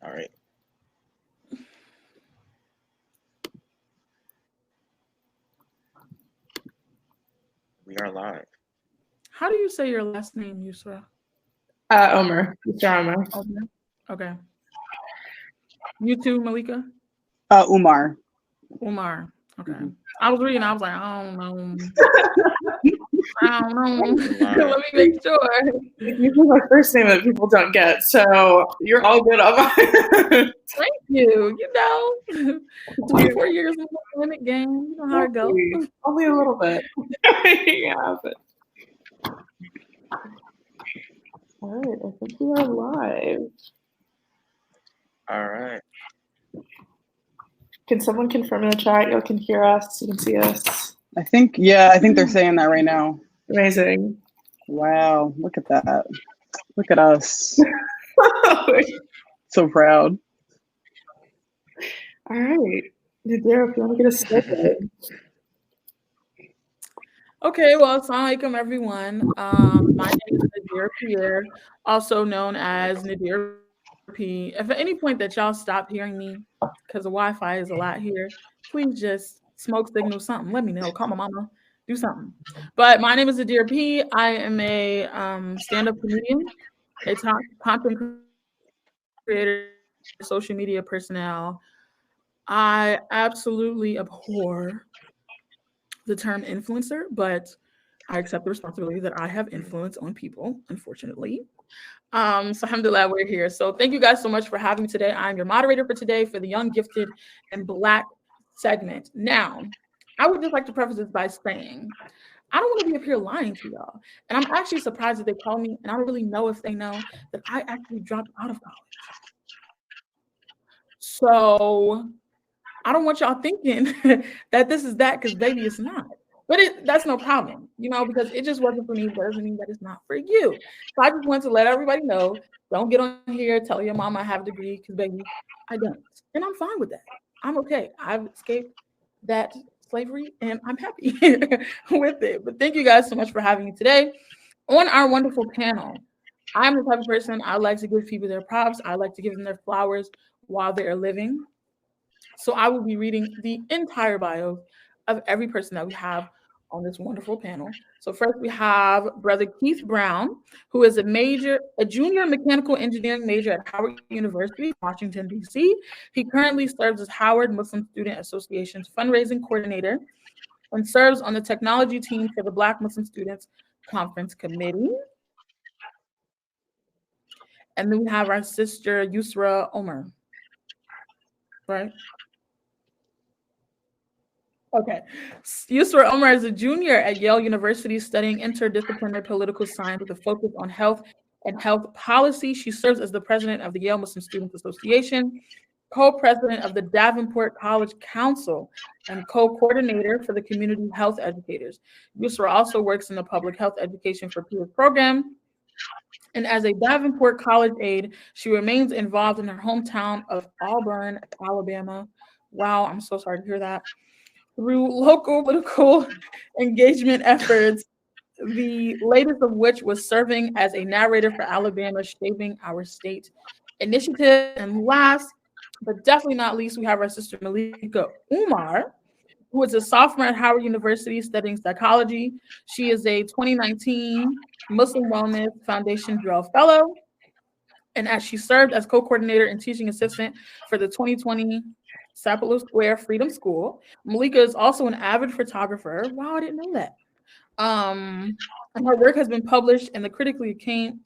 All right. We are live. How do you say your last name, Yusra? Omer. Mr. Omer. Okay. Okay. You too, Malika? Umar. Umar. Okay. Mhm. I was reading, I was like, I don't know. I don't know. Lie. Let me make sure. You have my first name that people don't get, so you're all good on mine. Thank you. You know, 24 years in the limit game. You know how it goes. Only a little bit. Yeah, but all right, I think we are live. All right. Can someone confirm in the chat? You can hear us. You can see us. I think they're saying that right now. Amazing. Wow, look at that. Look at us. So proud. All right. Nadira, if you want to get us started. Okay, well, assalamu alaikum, everyone. My name is Nadir Pierre, also known as Nadir P. If at any point that y'all stop hearing me, because the Wi-Fi is a lot here, please just smoke signal something. Let me know. Call my mama. Do something. But my name is Nadir P. I am a stand-up comedian, a content creator, social media personnel. I absolutely abhor the term influencer, but I accept the responsibility that I have influence on people, unfortunately. So alhamdulillah, we're here. So thank you guys so much for having me today. I'm your moderator for today for the Young, Gifted, and Black segment. Now, I would just like to preface this by saying, I don't want to be up here lying to y'all. And I'm actually surprised that they call me, and I don't really know if they know that I actually dropped out of college. So I don't want y'all thinking that this is that, because baby, it's not. But that's no problem, because it just wasn't for me. But doesn't mean that it's not for you. So I just want to let everybody know, don't get on here, tell your mama I have a degree, because baby, I don't. And I'm fine with that. I'm okay. I've escaped that slavery and I'm happy with it. But thank you guys so much for having me today on our wonderful panel. I'm the type of person, I like to give people their props. I like to give them their flowers while they are living. So I will be reading the entire bio of every person that we have on this wonderful panel. So first we have Brother Keith Brown, who is a junior mechanical engineering major at Howard University, Washington, D.C. He currently serves as Howard Muslim Student Association's fundraising coordinator and serves on the technology team for the Black Muslim Students Conference Committee. And then we have our sister Yusra Omer, right? Okay. Yusra Omar is a junior at Yale University studying interdisciplinary political science with a focus on health and health policy. She serves as the president of the Yale Muslim Students Association, co-president of the Davenport College Council, and co-coordinator for the Community Health Educators. Yusra also works in the Public Health Education for Peers program. And as a Davenport College aide, she remains involved in her hometown of Auburn, Alabama. Wow, I'm so sorry to hear that. Through local political engagement efforts, the latest of which was serving as a narrator for Alabama Shaping Our State initiative. And last, but definitely not least, we have our sister Malika Umar, who is a sophomore at Howard University studying psychology. She is a 2019 Muslim Wellness Foundation Drell Fellow. And as she served as co-coordinator and teaching assistant for the 2020 Sapelo Square Freedom School, Malika is also an avid photographer. Wow, I didn't know that. And her work has been published in the critically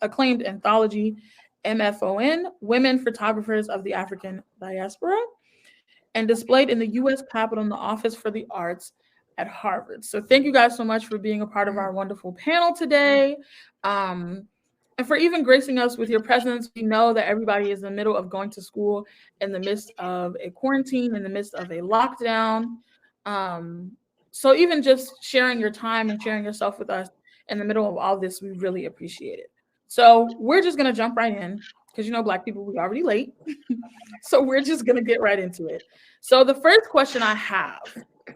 acclaimed anthology MFON, Women Photographers of the African Diaspora, and displayed in the U.S. Capitol in the Office for the Arts at Harvard. So thank you guys so much for being a part of our wonderful panel today. And for even gracing us with your presence. We know that everybody is in the middle of going to school in the midst of a quarantine, in the midst of a lockdown. So even just sharing your time and sharing yourself with us in the middle of all this, we really appreciate it. So we're just going to jump right in because, Black people, we're already late. So we're just going to get right into it. So the first question I have,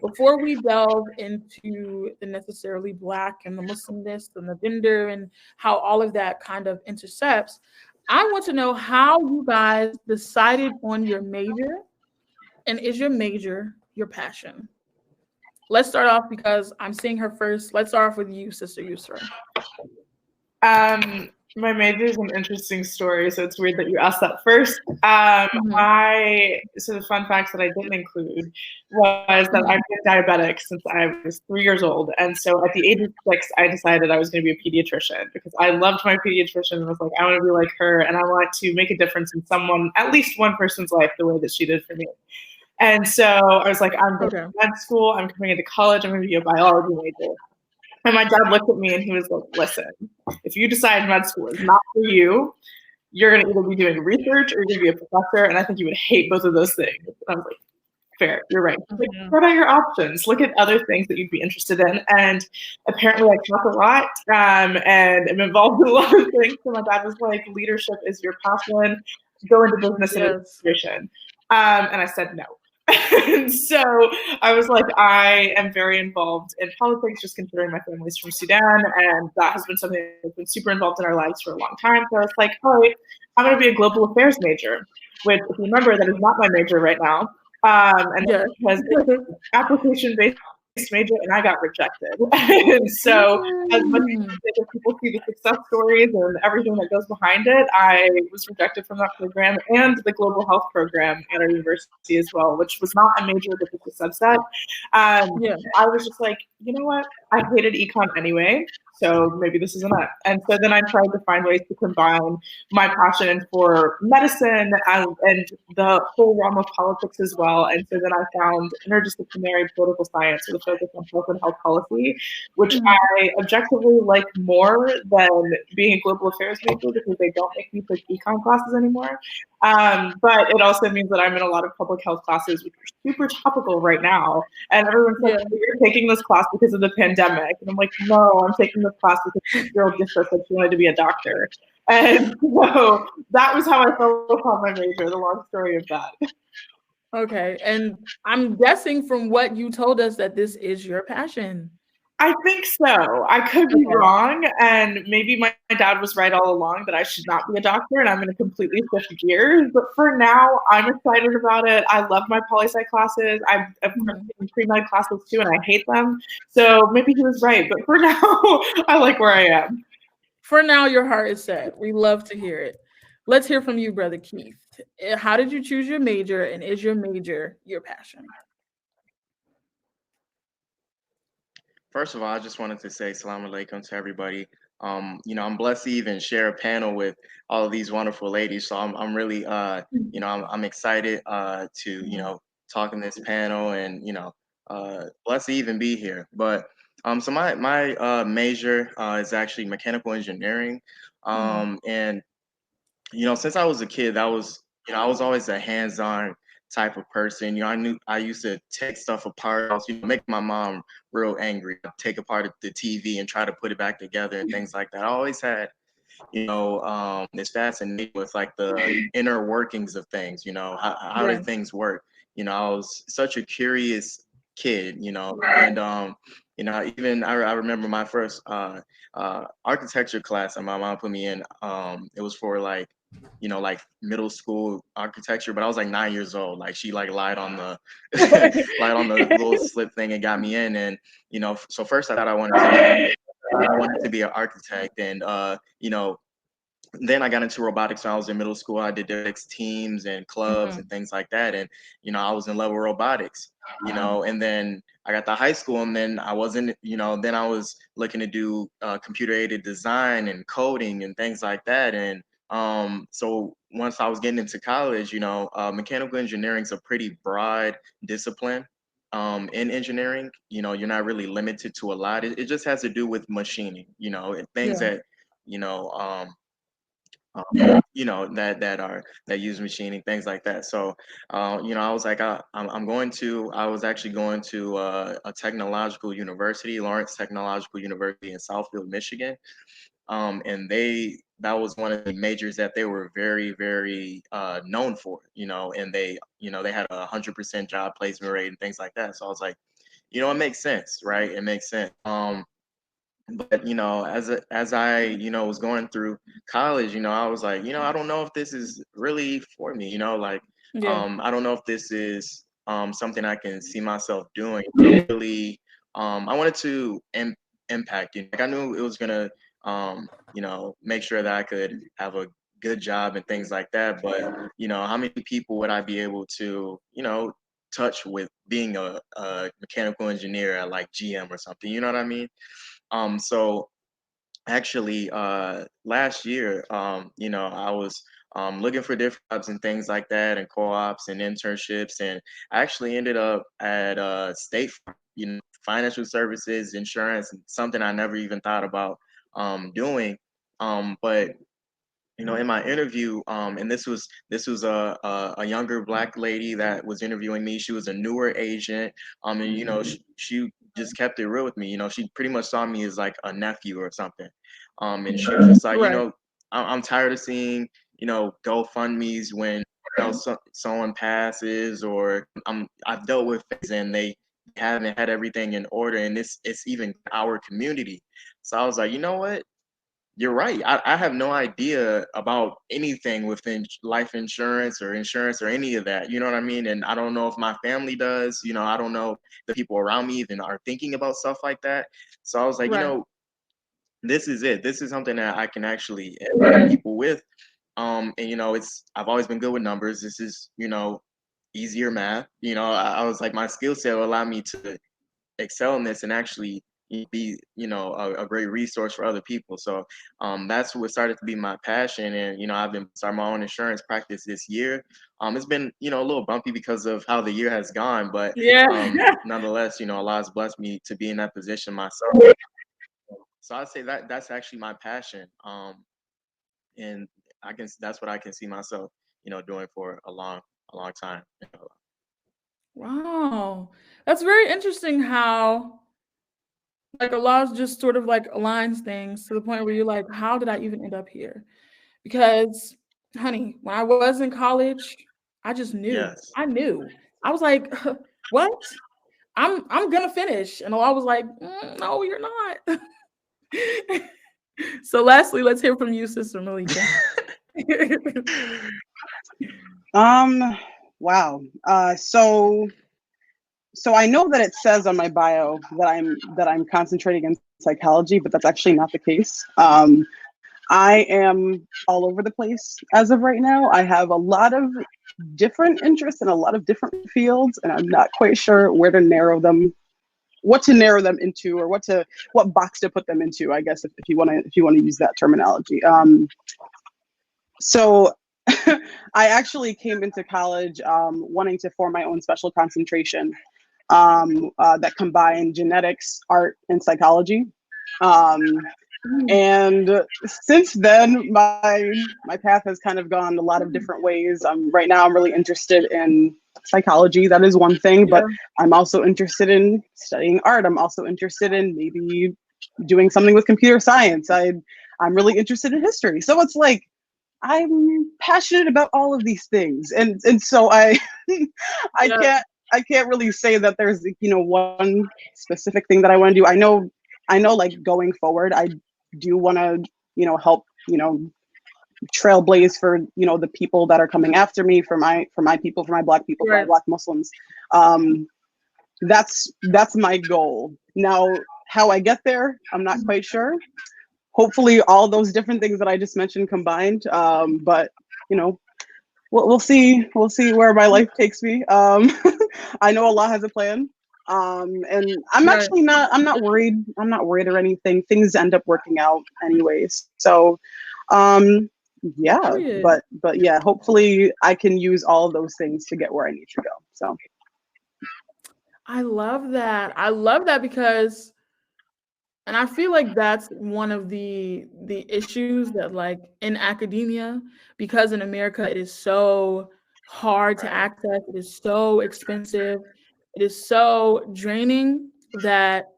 before we delve into the necessarily Black and the Muslimness and the gender and how all of that kind of intercepts, I want to know how you guys decided on your major, and is your major your passion? Let's start off because I'm seeing her first. Let's start off with you, Sister Yusra. My major is an interesting story, so it's weird that you asked that first. So the fun facts that I didn't include was that I've been diabetic since I was 3 years old, and so at the age of 6, I decided I was going to be a pediatrician because I loved my pediatrician and was like, I want to be like her, and I want to make a difference in someone, at least one person's life, the way that she did for me. And so I was like, I'm going to med school, I'm coming into college, I'm going to be a biology major. And my dad looked at me and he was like, listen, if you decide med school is not for you, you're going to either be doing research or you're going to be a professor. And I think you would hate both of those things. And I was like, fair, you're right. Like, what are your options? Look at other things that you'd be interested in. And apparently I talk a lot and I'm involved in a lot of things. So my dad was like, leadership is your passion. Go into business and administration. And I said no. And so I was like, I am very involved in politics, just considering my family's from Sudan, and that has been something that's been super involved in our lives for a long time. So I was like, all right, I'm going to be a global affairs major, which, if you remember, that is not my major right now. And because application-based major, and I got rejected. And so as much as people see the success stories and everything that goes behind it, I was rejected from that program and the global health program at our university as well, which was not a major, but just a subset. I was just like, you know what? I hated econ anyway, so maybe this isn't it. And so then I tried to find ways to combine my passion for medicine and the whole realm of politics as well. And so then I found interdisciplinary political science with a focus on health and health policy, which I objectively like more than being a global affairs major because they don't make me take econ classes anymore. But it also means that I'm in a lot of public health classes, which are super topical right now. And everyone's like, you're taking this class because of the pandemic. And I'm like, no, I'm taking this class because this girl just said she wanted to be a doctor. And so that was how I fell upon my major, the long story of that. Okay. And I'm guessing from what you told us that this is your passion. I think so. I could be wrong, and maybe my dad was right all along that I should not be a doctor, and I'm going to completely shift gears. But for now, I'm excited about it. I love my poli-sci classes. I've taken pre-med classes too, and I hate them. So maybe he was right. But for now, I like where I am. For now, your heart is set. We love to hear it. Let's hear from you, Brother Keith. How did you choose your major, and is your major your passion? First of all, I just wanted to say Assalamu alaikum to everybody. I'm blessed to even share a panel with all of these wonderful ladies. So I'm really, I'm excited to, talk in this panel and, blessed to even be here. But so my major is actually mechanical engineering. And, since I was a kid, I was always a hands-on type of person. I used to take stuff apart. I was, make my mom real angry. I'd take apart the TV and try to put it back together and things like that. I always had, this fascination with like the inner workings of things. How did things work? I was such a curious kid. And even I remember my first architecture class that my mom put me in. It was for like middle school architecture, but I was like 9 years old. Like she lied on the little slip thing and got me in. And so first I thought I wanted to be an architect, and then I got into robotics when I was in middle school. I did robotics teams and clubs and things like that, and I was in love with robotics. And then I got to high school, and then I wasn't, then I was looking to do computer aided design and coding and things like that. And so once I was getting into college, mechanical engineering is a pretty broad discipline. In engineering, you're not really limited to a lot. It just has to do with machining, things that, that use machining, things like that. So, I was like, I was actually going to a technological university, Lawrence Technological University in Southfield, Michigan. And that was one of the majors that they were very, very known for, and they had 100% job placement rate and things like that. So I was like, it makes sense, right? It makes sense. But as I was going through college, I was like, I don't know if this is really for me. Like, Yeah. I don't know if this is something I can see myself doing. Really, I wanted to impact. Like I knew it was gonna, make sure that I could have a good job and things like that. But how many people would I be able to, touch with being a mechanical engineer at like GM or something? You know what I mean? So actually, last year, I was looking for different jobs and things like that, and co-ops and internships, and I actually ended up at State Farm, financial services, insurance, something I never even thought about doing. But in my interview, and this was a younger Black lady that was interviewing me. She was a newer agent, and she just kept it real with me. She pretty much saw me as like a nephew or something, and she was just like, Right. I'm tired of seeing GoFundMe's when someone passes, or I've dealt with things and they haven't had everything in order, and it's even our community. So I was like, you know what? You're right. I have no idea about anything within life insurance or any of that. You know what I mean? And I don't know if my family does. I don't know if the people around me even are thinking about stuff like that. So I was like, Right. this is it. This is something that I can actually impact people with. And I've always been good with numbers. This is, easier math. I was like, my skill set will allow me to excel in this and actually be a great resource for other people. So that's what started to be my passion. And I've been starting my own insurance practice this year. It's been a little bumpy because of how the year has gone, but Yeah. nonetheless, Allah has blessed me to be in that position myself. So I'd say that that's actually my passion. And that's what I can see myself doing for a long time. Wow. That's very interesting how like Allah just sort of like aligns things to the point where you're like, how did I even end up here? Because, honey, when I was in college, I just knew. Yes. I knew. I was like, what? I'm gonna finish. And Allah was like, no, you're not. So lastly, let's hear from you, Sister Malika. Wow. So I know that it says on my bio that I'm concentrating in psychology, but that's actually not the case. I am all over the place as of right now. I have a lot of different interests in a lot of different fields, and I'm not quite sure where to narrow them, what to narrow them into, or what box to put them into, I guess, if you want to use that terminology. So I actually came into college wanting to form my own special concentration that combined genetics, art, and psychology. And since then, my path has kind of gone a lot of different ways. Right now, I'm really interested in psychology. That is one thing, but I'm also interested in studying art. I'm also interested in maybe doing something with computer science. I'm really interested in history. So it's like I'm passionate about all of these things, and so I can't really say that there's one specific thing that I want to do. I know like going forward, I do want to help trailblaze for the people that are coming after me, for my people, for my Black people, for my Black Muslims. That's my goal. Now, how I get there, I'm not quite sure. Hopefully, all those different things that I just mentioned combined. But we'll see where my life takes me. I know Allah has a plan. And I'm actually I'm not worried or anything. Things end up working out anyways. So yeah, but yeah, hopefully I can use all of those things to get where I need to go. So I love that because, and I feel like that's one of the issues that, like, in academia, because in America it is so hard to access, it is so expensive, it is so draining, that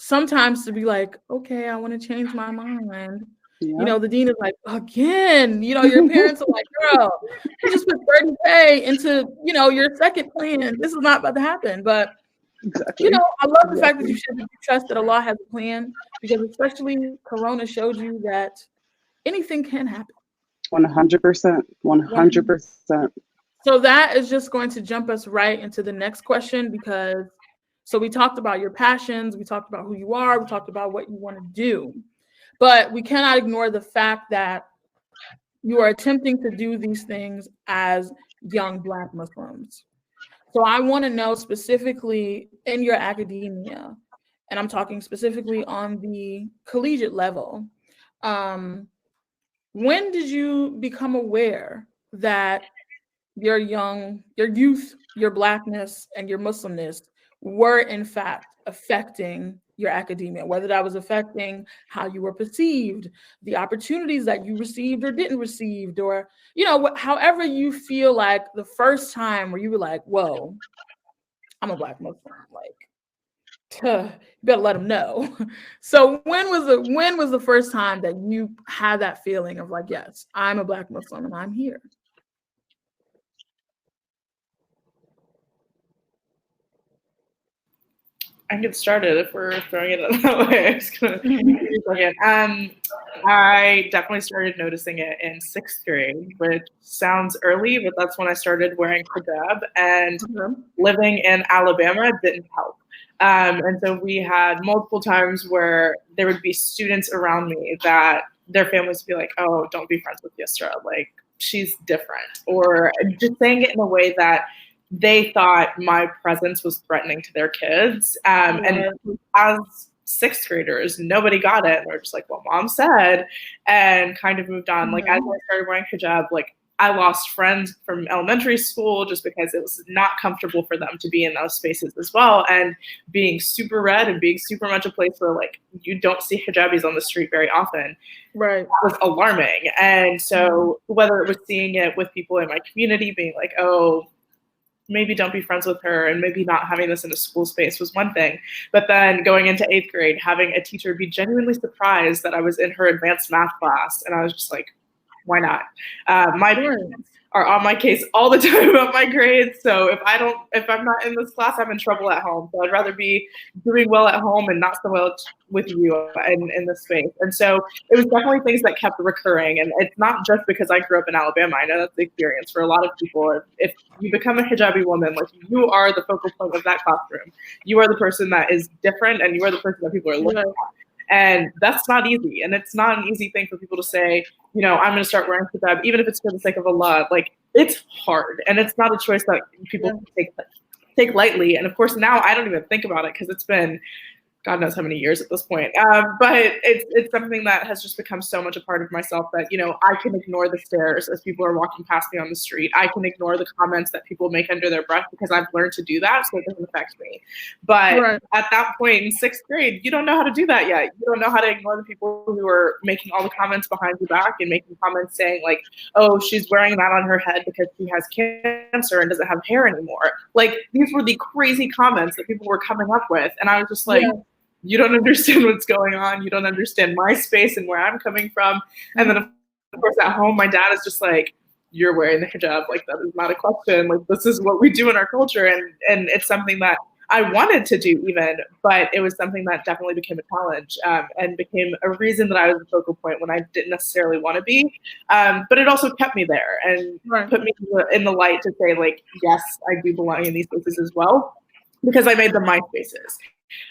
sometimes to be like, okay, I want to change my mind. The dean is like, again, your parents are like, girl, you just put 30K into, your second plan. This is not about to happen. But Exactly. You know, I love the fact that you said that you trust that Allah has a plan, because especially Corona showed you that anything can happen. 100%. 100%. So that is just going to jump us right into the next question, because so we talked about your passions, we talked about who you are, we talked about what you want to do, but we cannot ignore the fact that you are attempting to do these things as young Black Muslims. So I want to know specifically in your academia, and I'm talking specifically on the collegiate level, when did you become aware that your youth, your Blackness, and your Muslimness were in fact affecting your academia, whether that was affecting how you were perceived, the opportunities that you received or didn't receive, or, you know, however you feel like the first time where you were like, whoa, I'm a Black Muslim, like, you better let them know. So when was the first time that you had that feeling of like, yes, I'm a Black Muslim and I'm here? I can get started if we're throwing it that way. I'm just gonna I definitely started noticing it in 6th grade, which sounds early, but that's when I started wearing hijab, and living in Alabama didn't help. And so we had multiple times where there would be students around me that their families would be like, oh, don't be friends with Yusra, like, she's different, or just saying it in a way that they thought my presence was threatening to their kids. And as 6th graders, nobody got it. They're just like, well, mom said, and kind of moved on. Like, as I started wearing hijab, like, I lost friends from elementary school just because it was not comfortable for them to be in those spaces as well. And being super red and being super much a place where, like, you don't see hijabis on the street very often, was alarming. And so whether it was seeing it with people in my community being like, oh, maybe don't be friends with her, and maybe not having this in a school space was one thing. But then going into 8th grade, having a teacher be genuinely surprised that I was in her advanced math class. And I was just like, why not? My parents are on my case all the time about my grades. So if I'm not in this class, I'm in trouble at home. So I'd rather be doing well at home and not so well with you in this space. And so it was definitely things that kept recurring. And it's not just because I grew up in Alabama. I know that's the experience for a lot of people. If you become a hijabi woman, like, you are the focal point of that classroom. You are the person that is different, and you are the person that people are looking at. And that's not easy. And it's not an easy thing for people to say, you know, I'm going to start wearing hijab, even if it's for the sake of Allah. Like, it's hard. And it's not a choice that people take lightly. And of course, now I don't even think about it because it's been God knows how many years at this point. But it's something that has just become so much a part of myself that, you know, I can ignore the stares as people are walking past me on the street. I can ignore the comments that people make under their breath because I've learned to do that, so it doesn't affect me. But at that point in 6th grade, you don't know how to do that yet. You don't know how to ignore the people who are making all the comments behind your back and making comments saying like, oh, she's wearing that on her head because she has cancer and doesn't have hair anymore. Like, these were the crazy comments that people were coming up with. And I was just like, you don't understand what's going on. You don't understand my space and where I'm coming from. And then, of course, at home, my dad is just like, you're wearing the hijab. Like, that is not a question. Like, this is what we do in our culture. And it's something that I wanted to do even, but it was something that definitely became a challenge and became a reason that I was a focal point when I didn't necessarily want to be. But it also kept me there and put me in the light to say, like, yes, I do belong in these spaces as well, because I made them my spaces.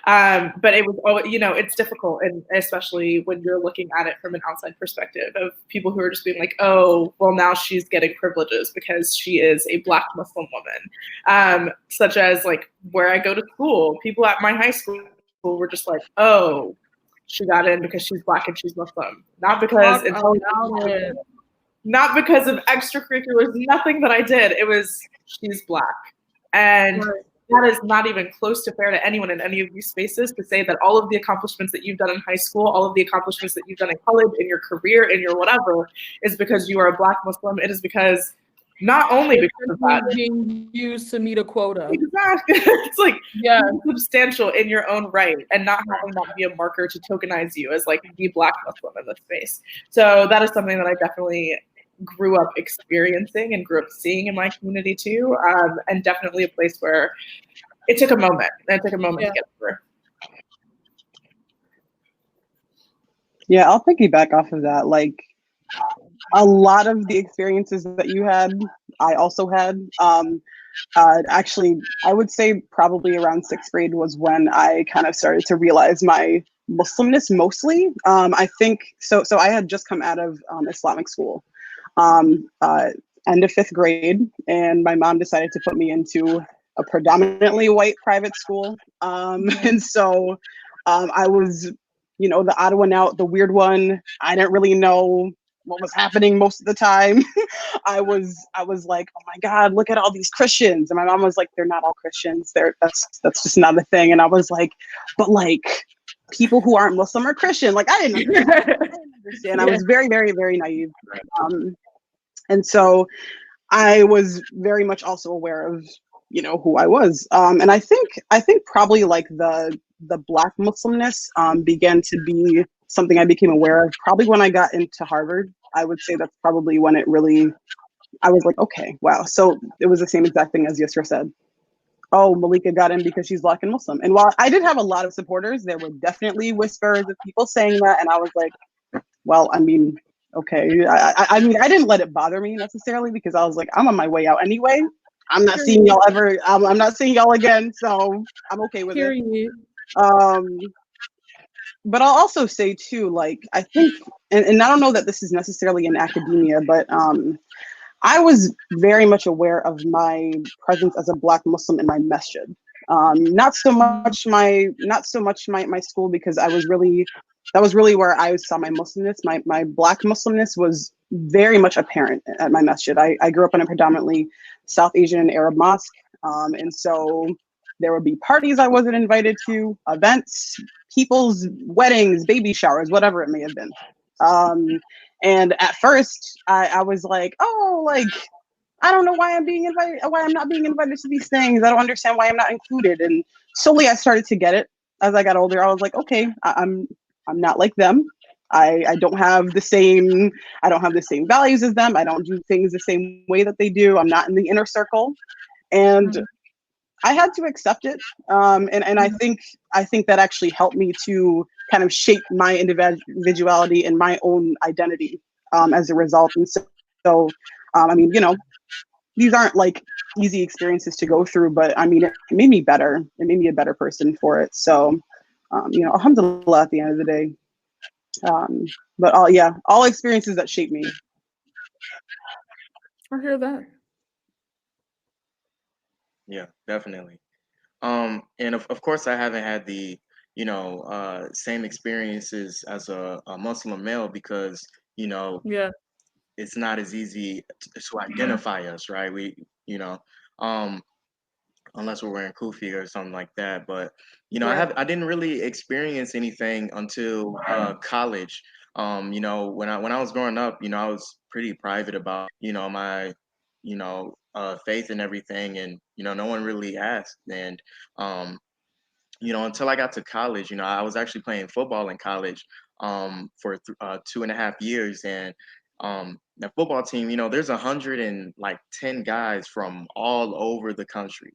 But it was, you know, it's difficult, and especially when you're looking at it from an outside perspective of people who are just being like, oh, well, now she's getting privileges because she is a Black Muslim woman, such as like where I go to school. People at my high school were just like, oh, she got in because she's Black and she's Muslim, not because not because of extracurriculars, nothing that I did. It was, she's Black, and that is not even close to fair to anyone in any of these spaces to say that all of the accomplishments that you've done in high school, all of the accomplishments that you've done in college, in your career, in your whatever, is because you are a Black Muslim. It is because not only because of that, being used to meet a quota. Exactly. It's like substantial in your own right, and not having that be a marker to tokenize you as like the Black Muslim in this space. So that is something that I definitely grew up experiencing and grew up seeing in my community too, and definitely a place where it took a moment. It took a moment Yeah. to get through. Yeah, I'll piggyback off of that. Like, a lot of the experiences that you had, I also had. Actually, I would say probably around sixth grade was when I kind of started to realize my Muslimness mostly. I think so. So I had just come out of Islamic school, um, uh, end of fifth grade, and my mom decided to put me into a predominantly white private school. And so I was, you know, the odd one out, the weird one. I didn't really know what was happening most of the time. I was like, oh my God, look at all these Christians. And my mom was like, they're not all Christians. That's just not a thing. And I was like, but like people who aren't Muslim are Christian. Like I didn't understand. I was very, very, very naive. And so I was very much also aware of, you know, who I was. And I think probably like the Black Muslimness began to be something I became aware of probably when I got into Harvard. I would say that's probably when it really, I was like, okay, wow. So it was the same exact thing as Yusra said. Oh, Malika got in because she's Black and Muslim. And while I did have a lot of supporters, there were definitely whispers of people saying that. And I was like, well, I mean, okay. I mean, I didn't let it bother me necessarily because I was like, I'm on my way out anyway. I'm not seeing y'all ever. I'm not seeing y'all again. So I'm okay with it. But I'll also say too, like, I think, and I don't know that this is necessarily in academia, but I was very much aware of my presence as a Black Muslim in my masjid. Not so much my school, because that was really where I saw my Muslimness. My Black Muslimness was very much apparent at my masjid. I grew up in a predominantly South Asian and Arab mosque, and so there would be parties I wasn't invited to, events, people's weddings, baby showers, whatever it may have been. And at first, I was like, oh, like, I don't know why I'm not being invited to these things. I don't understand why I'm not included. And slowly I started to get it as I got older. I was like, okay, I'm not like them. I don't have the same values as them. I don't do things the same way that they do. I'm not in the inner circle. And I had to accept it. And I think that actually helped me to kind of shape my individuality and my own identity as a result. And so I mean, you know, these aren't like easy experiences to go through, but I mean, it made me better. It made me a better person for it. So, you know, alhamdulillah at the end of the day. But all experiences that shape me. I hear that. Yeah, definitely. And of course, I haven't had the, you know, same experiences as a Muslim male because, you know, Yeah. it's not as easy to identify us, right? We, you know, um, unless we're wearing kufi or something like that. But you know, Right. I didn't really experience anything until college. You know, when I was growing up, you know, I was pretty private about, you know, my, you know, faith and everything, and you know, no one really asked. And you know, until I got to college, you know, I was actually playing football in college for 2.5 years, and the football team, you know, there's 110 guys from all over the country,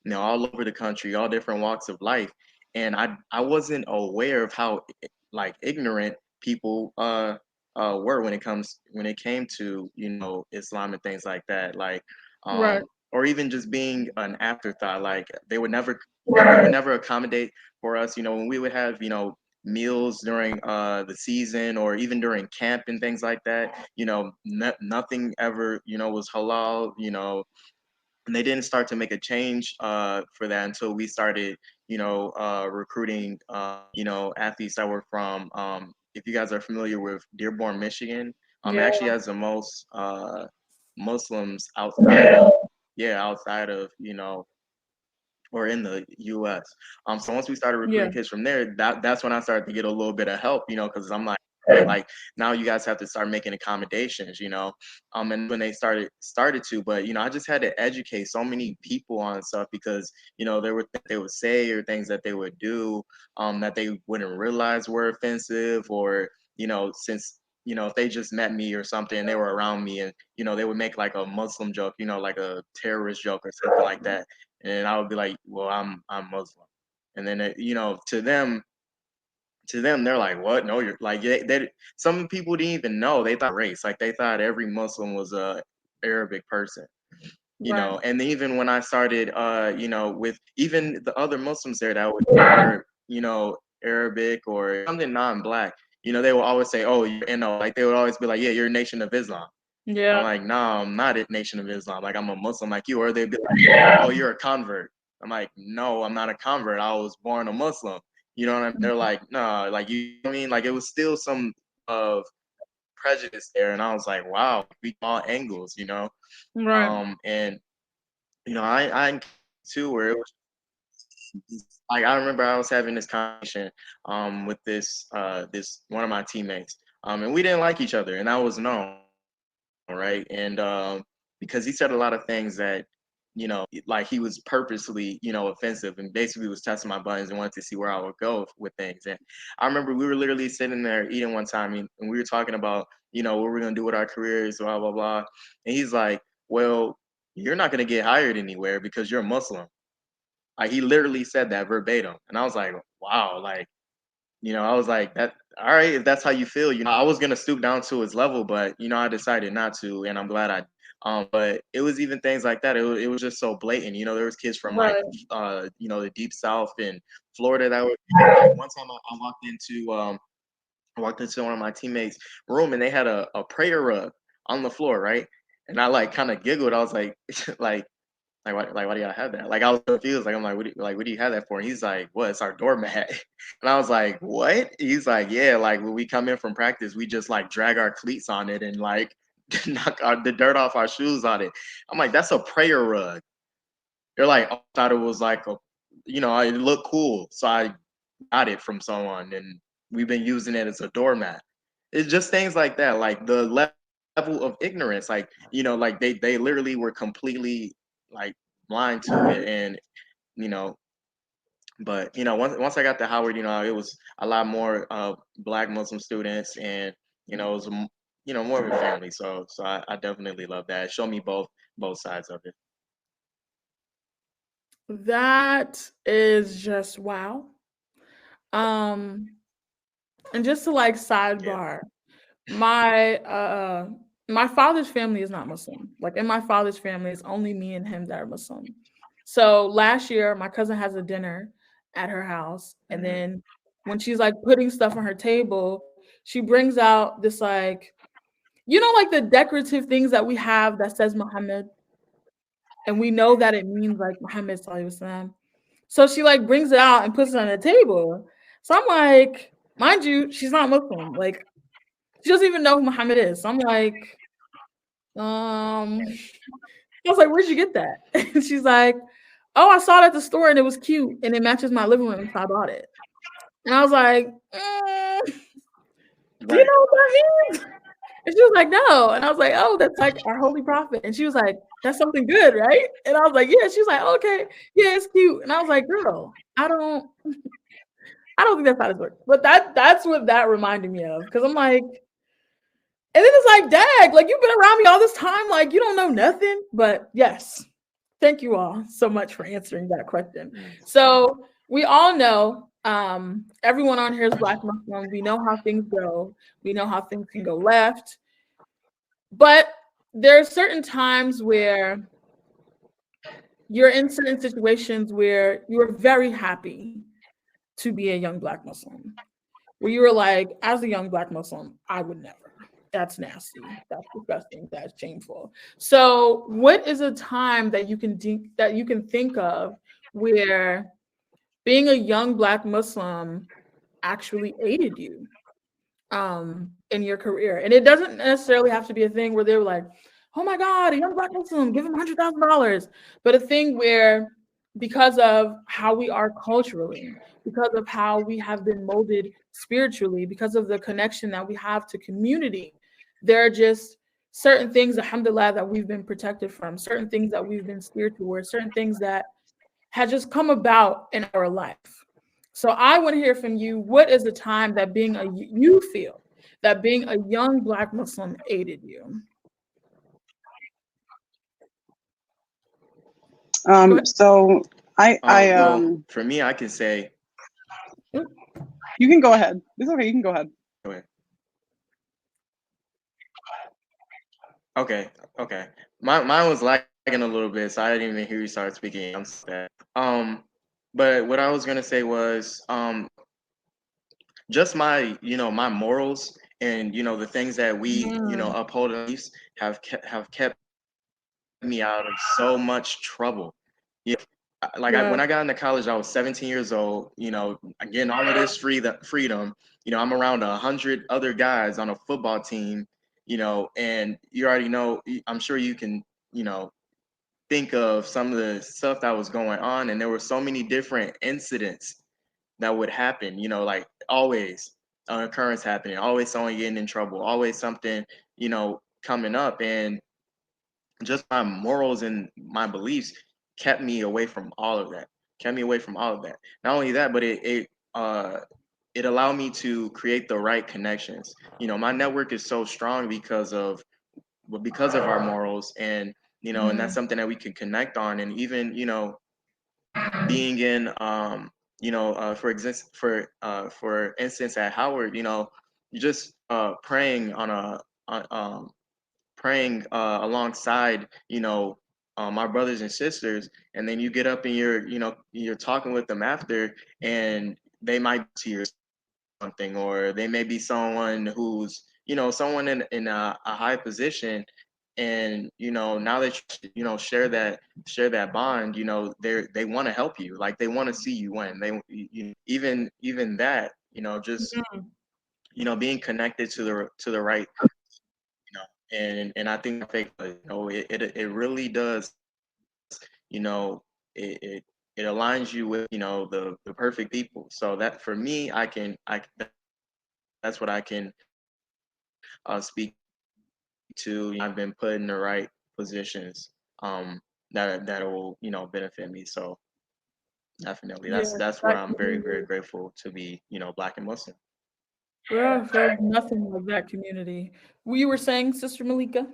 you know, all over the country, all different walks of life, and I wasn't aware of how like ignorant people were when it came to, you know, Islam and things like that, like Right. or even just being an afterthought. Like they would never accommodate for us, you know, when we would have, you know, meals during the season or even during camp and things like that, you know, nothing ever, you know, was halal, you know. And they didn't start to make a change for that until we started, you know, recruiting, you know, athletes that were from, if you guys are familiar with Dearborn, Michigan, it Yeah. actually has the most Muslims outside of, yeah, outside of, you know, or in the U.S. So once we started Yeah. recruiting kids from there, that's when I started to get a little bit of help, you know, because I'm like now you guys have to start making accommodations, you know. And when they started to, but you know, I just had to educate so many people on stuff because, you know, there were things they would say or things that they would do that they wouldn't realize were offensive, or you know, since, you know, if they just met me or something and they were around me and, you know, they would make like a Muslim joke, you know, like a terrorist joke or something like that. And I would be like, well, I'm Muslim. And then you know, to them, they're like, what? No, you're like, some people didn't even know. They thought race, like they thought every Muslim was a Arabic person, you Right. know. And even when I started, you know, with even the other Muslims there that were, you know, Arabic or something non-black, you know, they will always say, oh, you know, like they would always be like, yeah, you're a Nation of Islam. I'm Yeah. like, no, I'm not a Nation of Islam. Like, I'm a Muslim like you. Or they'd be like, oh, you're a convert. I'm like, no, I'm not a convert. I was born a Muslim. You know what I mean? They're like, no, like, you know what I mean? Like, it was still some of prejudice there. And I was like, wow, we all angles, you know? Right. And, you know, I too, where it was like, I remember I was having this conversation with this one of my teammates. And we didn't like each other, and that was known, right? And because he said a lot of things that, you know, like he was purposely, you know, offensive, and basically was testing my buttons and wanted to see where I would go with things. And I remember we were literally sitting there eating one time, and we were talking about, you know, what we're gonna do with our careers, blah blah blah. And he's like, well, you're not gonna get hired anywhere because you're a Muslim. Like, he literally said that verbatim. And I was like, wow, like, you know, I was like, that all right, if that's how you feel, you know, I was gonna stoop down to his level, but you know, I decided not to, and I'm glad I but it was even things like that. It was just so blatant. You know, there was kids from like Right. you know, the deep south in Florida that were like, one time I walked into one of my teammates' room, and they had a prayer rug on the floor, right? And I like kind of giggled. I was like, why do y'all have that? Like, I was confused. Like, I'm like, what do you have that for? And he's like, what? It's our doormat. And I was like, what? He's like, yeah, like when we come in from practice, we just like drag our cleats on it and like knock the dirt off our shoes on it. I'm like, that's a prayer rug. They're like, oh, I thought it was like a, you know, it looked cool. So I got it from someone, and we've been using it as a doormat. It's just things like that, like the level of ignorance, like, you know, like they literally were completely like blind to it. And you know, but you know, once I got to Howard, you know, it was a lot more Black Muslim students, and you know, it was you know, more of a family. So I definitely love that. It showed me both sides of it. That is just wow. Um, and just to like Yeah. sidebar, my father's family is not Muslim. Like, in my father's family, it's only me and him that are Muslim. So last year, my cousin has a dinner at her house, and Mhm. then when she's like putting stuff on her table, she brings out this like, you know, like the decorative things that we have that says Muhammad, and we know that it means like Muhammad Sallallahu Alaihi Wasallam. So she like brings it out and puts it on the table. So I'm like, mind you, she's not Muslim. Like, she doesn't even know who Muhammad is. So I'm like, I was like, where'd you get that? And she's like, oh, I saw it at the store and it was cute and it matches my living room, so I bought it. And I was like, do you Right. know what that means? And she was like, no. And I was like, oh, that's like our holy prophet. And she was like, that's something good, right? And I was like, yeah. She was like, okay, yeah, it's cute. And I was like, girl, I don't think that's how this works. But that's what that reminded me of. Because I'm like, and then it's like, dag, like, you've been around me all this time, like, you don't know nothing. But yes, thank you all so much for answering that question. So we all know, everyone on here is Black Muslim. We know how things go. We know how things can go left. But there are certain times where you're in certain situations where you are very happy to be a young Black Muslim, where you were like, as a young Black Muslim, I would never. That's nasty. That's disgusting. That's shameful. So, what is a time that you can think of where being a young Black Muslim actually aided you in your career? And it doesn't necessarily have to be a thing where they were like, oh my God, a young Black Muslim, give him $100,000. But a thing where, because of how we are culturally, because of how we have been molded spiritually, because of the connection that we have to community, there are just certain things, alhamdulillah, that we've been protected from, certain things that we've been steered towards, certain things that had just come about in our life. So I want to hear from you. What is the time that you feel that being a young Black Muslim aided you? ahead. So Well, for me, I can say, you can go ahead. It's okay. You can go ahead. okay. Mine was lagging a little bit, so I didn't even hear you start speaking. I'm sad. But what I was gonna say was, just my, my morals and the things that we, uphold and beliefs have kept me out of so much trouble. Yeah, when I got into college, I was 17 years old. Again, all of this freedom. I'm around 100 other guys on a football team. And you already know. I'm sure you can, think of some of the stuff that was going on, and there were so many different incidents that would happen. Like always, an occurrence happening, always someone getting in trouble, always something, coming up, and just my morals and my beliefs kept me away from all of that. Kept me away from all of that. Not only that, but it allowed me to create the right connections. My network is so strong because of our morals, and and that's something that we can connect on. And even being in for instance at Howard, you just praying praying alongside my brothers and sisters, and then you get up and you're talking with them after, and they might see you something, or they may be someone who's someone in a high position, and now that share that bond, they want to help you, like they want to see you win. Even that, just being connected to the right, and I think it really does, you know it aligns you with the perfect people. So that for me, that's what I can speak to. I've been put in the right positions, that will benefit me. So definitely, Yeah, that's where that I'm very, very community. grateful to be Black and Muslim. Yeah, there's nothing like that community. You were saying, Sister Malika?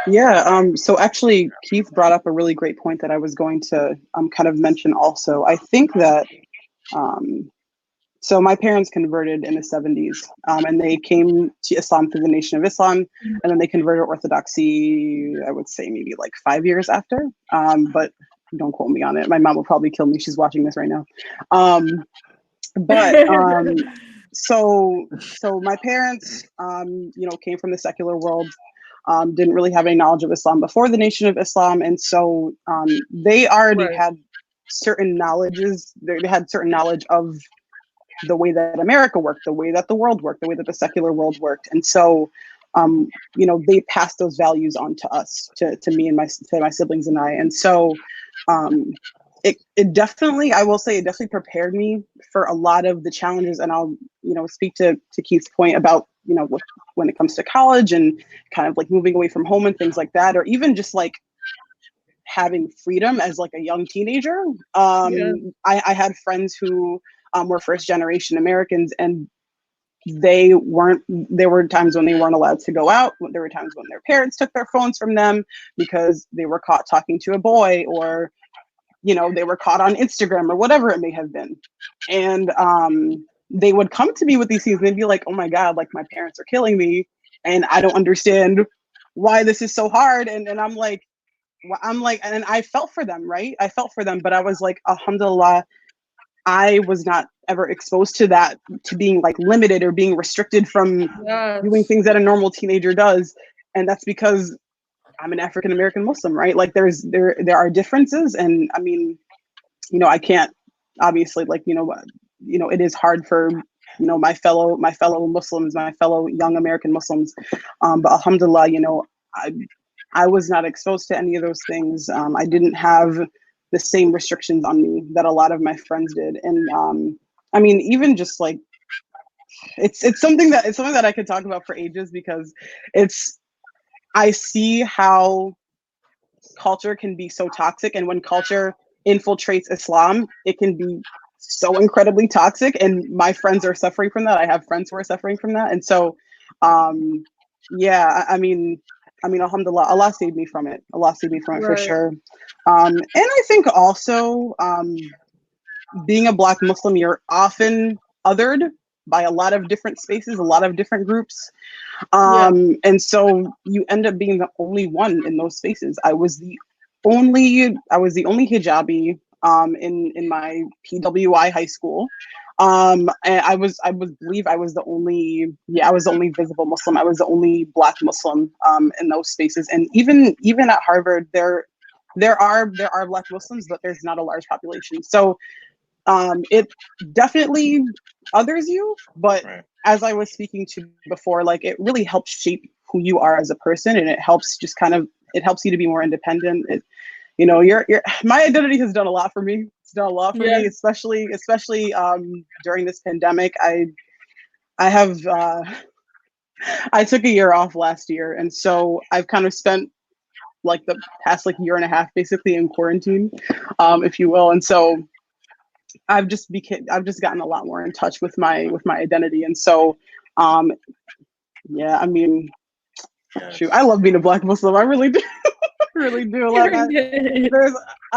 Yeah, so actually Keith brought up a really great point that I was going to kind of mention also. I think that so my parents converted in the 70s, and they came to Islam through the Nation of Islam, and then they converted Orthodoxy, I would say maybe like 5 years after, but don't quote me on it. My mom will probably kill me. She's watching this right now. But so my parents came from the secular world, didn't really have any knowledge of Islam before the Nation of Islam, and so they already Right. had certain knowledges. They had certain knowledge of the way that America worked, the way that the world worked, the way that the secular world worked, and so they passed those values on to us, to me and my siblings and I, and so it definitely, I will say, it definitely prepared me for a lot of the challenges. And I'll speak to Keith's point about when it comes to college and kind of like moving away from home and things like that, or even just like having freedom as like a young teenager. I had friends who were first generation Americans, and there were times when they weren't allowed to go out. There were times when their parents took their phones from them because they were caught talking to a boy, or they were caught on Instagram or whatever it may have been. And they would come to me with these things, and they'd be like, oh my God, like my parents are killing me and I don't understand why this is so hard. And I'm like, and I felt for them, right? I felt for them, but I was like, alhamdulillah, I was not ever exposed to that, to being like limited or being restricted from doing things that a normal teenager does. And that's because I'm an African American Muslim, right? Like there are differences, and I mean, I can't obviously it is hard for my fellow Muslims, my fellow young American Muslims, but alhamdulillah, I was not exposed to any of those things. I didn't have the same restrictions on me that a lot of my friends did, and I mean, even just like it's something that I could talk about for ages, because I see how culture can be so toxic, and when culture infiltrates Islam, it can be so incredibly toxic, and my friends are suffering from that. I have friends who are suffering from that, and so yeah, I mean alhamdulillah, Allah saved me from it. Allah saved me from it for sure. And I think also being a Black Muslim, you're often othered by a lot of different spaces, a lot of different groups. And so you end up being the only one in those spaces. I was the only hijabi in my PWI high school. And I believe I was the only visible Muslim. I was the only Black Muslim in those spaces. And even at Harvard, there are Black Muslims, but there's not a large population. So it definitely others you, but Right. as I was speaking to before, like it really helps shape who you are as a person, and it helps you to be more independent. My identity has done a lot for me. It's done a lot for me, especially during this pandemic. I took a year off last year, and so I've kind of spent like the past year and a half basically in quarantine, if you will. And so I've just gotten a lot more in touch with my identity. And so yeah, I mean, shoot, I love being a Black Muslim. I really do. Really do. There's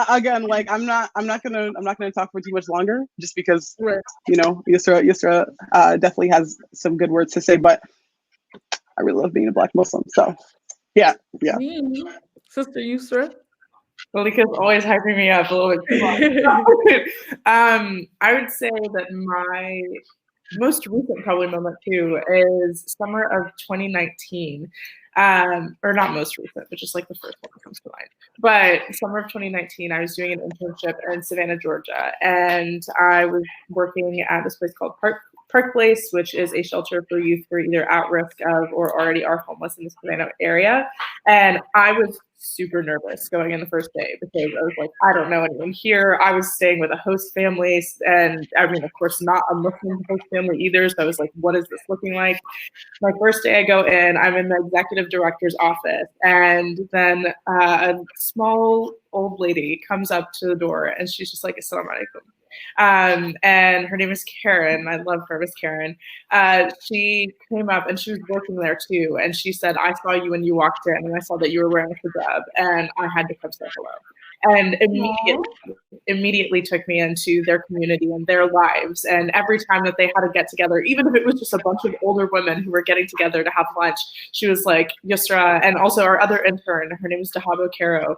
again, like I'm not gonna talk for too much longer, just because Yusra definitely has some good words to say, but I really love being a Black Muslim. So yeah. Sister Yusra. Malika's always hyping me up a little bit too much. I would say that my most recent probably moment too is summer of 2019. Or not most recent, but just like the first one that comes to mind. But summer of 2019, I was doing an internship in Savannah, Georgia, and I was working at this place called Park Place, which is a shelter for youth who are either at risk of or already are homeless in the Savannah area. And I was super nervous going in the first day because I was like, I don't know anyone here. I was staying with a host family, and I mean, of course, not a Muslim host family either. So I was like, what is this looking like? My first day I go in, I'm in the executive director's office, and then a small old lady comes up to the door, and she's just like, Assalamu alaikum. And her name is Karen. I love her, Miss Karen. She came up and she was working there too. And she said, I saw you when you walked in, and I saw that you were wearing a hijab, and I had to come say hello. And immediately took me into their community and their lives. And every time that they had to get together, even if it was just a bunch of older women who were getting together to have lunch, she was like, Yusra, and also our other intern, her name is Dahabo Caro.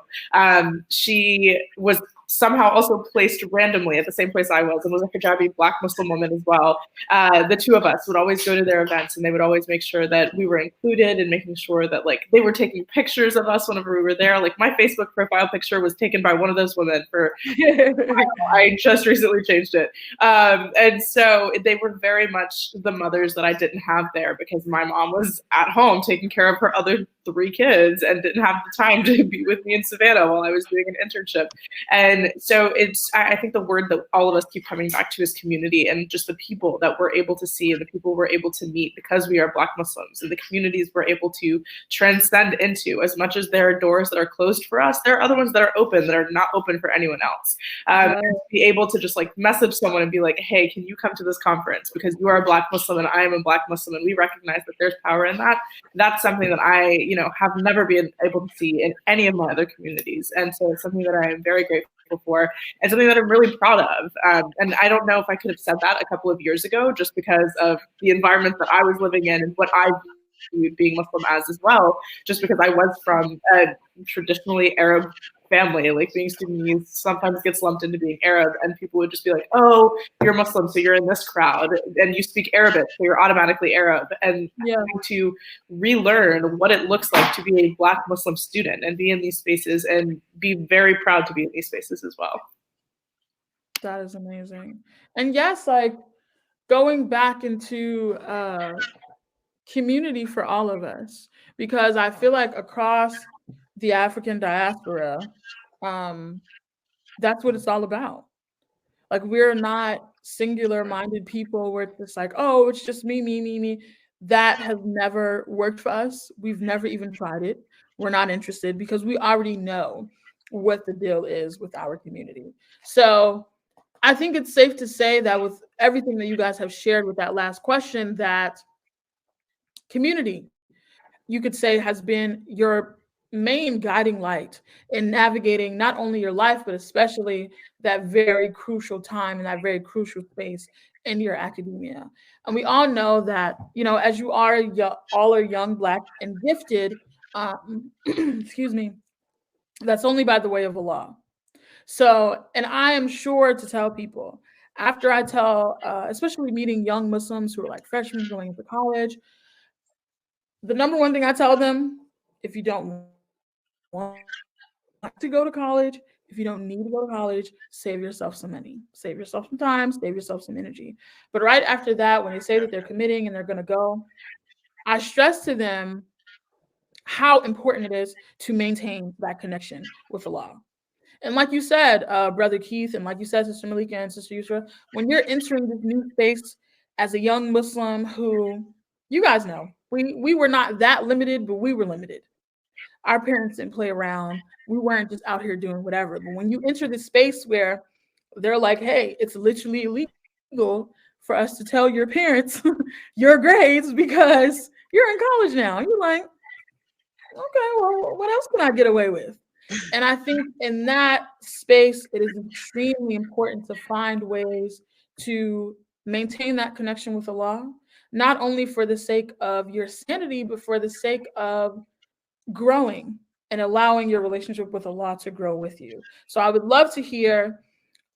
She was somehow also placed randomly at the same place I was, and was a hijabi Black Muslim woman as well. The two of us would always go to their events, and they would always make sure that we were included, and making sure that like they were taking pictures of us whenever we were there. Like my Facebook profile picture was taken by one of those women for I just recently changed it. And so they were very much the mothers that I didn't have there, because my mom was at home taking care of her other 3 kids and didn't have the time to be with me in Savannah while I was doing an internship. And so I think the word that all of us keep coming back to is community, and just the people that we're able to see and the people we're able to meet because we are Black Muslims, and the communities we're able to transcend into. As much as there are doors that are closed for us, there are other ones that are open that are not open for anyone else. And be able to just like message someone and be like, hey, can you come to this conference because you are a Black Muslim and I am a Black Muslim, and we recognize that there's power in that. That's something that I, have never been able to see in any of my other communities. And so it's something that I am very grateful for, and something that I'm really proud of. And I don't know if I could have said that a couple of years ago, just because of the environment that I was living in and what I viewed being Muslim as well, just because I was from a traditionally Arab family. Like being Sudanese sometimes gets lumped into being Arab, and people would just be like, oh, you're Muslim, so you're in this crowd, and you speak Arabic, so you're automatically Arab. And having to relearn what it looks like to be a Black Muslim student and be in these spaces, and be very proud to be in these spaces as well. That is amazing. And yes, like going back into community for all of us, because I feel like across the African diaspora, that's what it's all about. Like we're not singular-minded people where it's just like, oh, it's just me. That has never worked for us. We've never even tried it. We're not interested because we already know what the deal is with our community. So I think it's safe to say that with everything that you guys have shared with that last question, that community, you could say, has been your main guiding light in navigating not only your life, but especially that very crucial time and that very crucial space in your academia. And we all know that, you know, as you are all are young, Black, and gifted, excuse me, that's only by the way of Allah. So, and I am sure to tell people after I tell, especially meeting young Muslims who are like freshmen going into college, the number one thing I tell them, if you don't want to go to college, if you don't need to go to college, save yourself some money, save yourself some time, save yourself some energy. But right after that, when they say that they're committing and they're going to go, I stress to them how important it is to maintain that connection with Allah. And like you said, Brother Keith, and like you said, Sister Malika and Sister Yusra, when you're entering this new space as a young Muslim who, you guys know, we were not that limited, but we were limited. Our parents didn't play around. We weren't just out here doing whatever. But when you enter this space where they're like, hey, it's literally illegal for us to tell your parents your grades because you're in college now. You're like, okay, well, what else can I get away with? And I think in that space, it is extremely important to find ways to maintain that connection with Allah, not only for the sake of your sanity, but for the sake of growing and allowing your relationship with Allah to grow with you. So I would love to hear,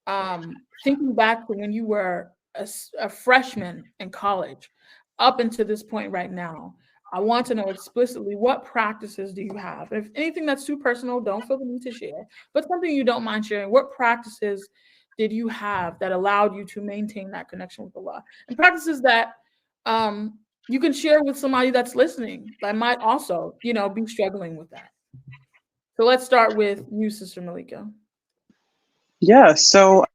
thinking back to when you were a freshman in college, up until this point right now, I want to know explicitly what practices do you have? If anything that's too personal, don't feel the need to share, but something you don't mind sharing, what practices did you have that allowed you to maintain that connection with Allah? And practices that you can share with somebody that's listening that might also, you know, be struggling with that. So let's start with you, Sister Malika. Yeah, so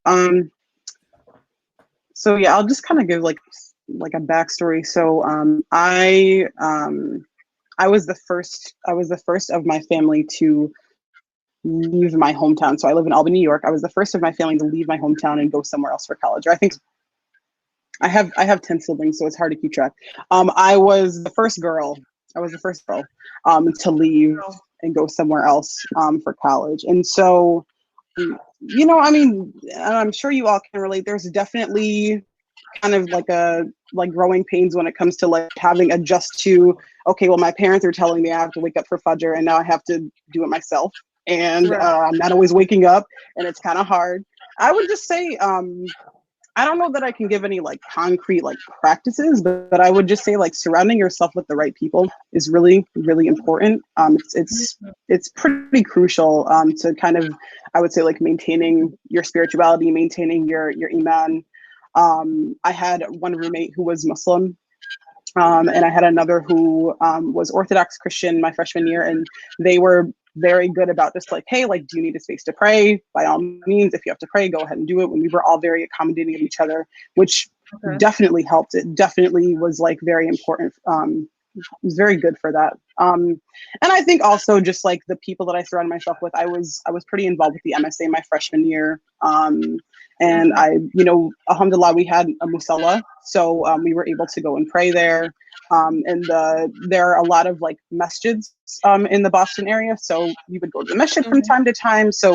yeah, I'll just kind of give like a backstory. So I was the first of my family to leave my hometown. So I live in Albany, New York. I was the first of my family to leave my hometown and go somewhere else for college. Or I think I have 10 siblings, so it's hard to keep track. I was the first girl to leave and go somewhere else for college. And so, you know, I mean, I'm sure you all can relate. There's definitely kind of like growing pains when it comes to like having adjust to, okay, well, my parents are telling me I have to wake up for Fajr and now I have to do it myself. And I'm not always waking up and it's kind of hard. I would just say, I don't know that I can give any like concrete like practices, but I would just say like surrounding yourself with the right people is really, really important. It's pretty crucial to kind of, I would say, like maintaining your spirituality, maintaining your iman. I had one roommate who was Muslim, and I had another who was Orthodox Christian my freshman year, and they were very good about just like, hey, like, do you need a space to pray? By all means, if you have to pray, go ahead and do it. When we were all very accommodating of each other, which definitely helped. It definitely was like very important. It was very good for that. And I think also just like the people that I surrounded myself with, I was pretty involved with the MSA my freshman year. And I, you know, alhamdulillah, we had a musalla, so we were able to go and pray there. And there are a lot of like masjids in the Boston area, so you would go to the masjid from time to time. So,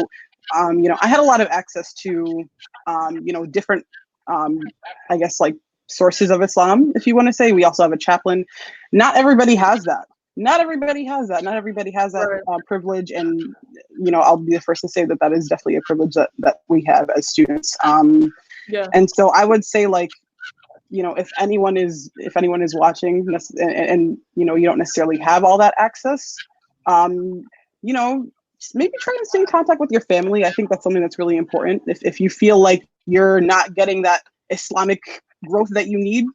you know, I had a lot of access to, you know, different, I guess, like sources of Islam, if you want to say. We also have a chaplain. Not everybody has that. Not everybody has that privilege, and you know, I'll be the first to say that is definitely a privilege that we have as students. And so I would say, like, you know, if anyone is watching and you know, you don't necessarily have all that access, you know, maybe try to stay in contact with your family. I think that's something that's really important. If you feel like you're not getting that Islamic growth that you need,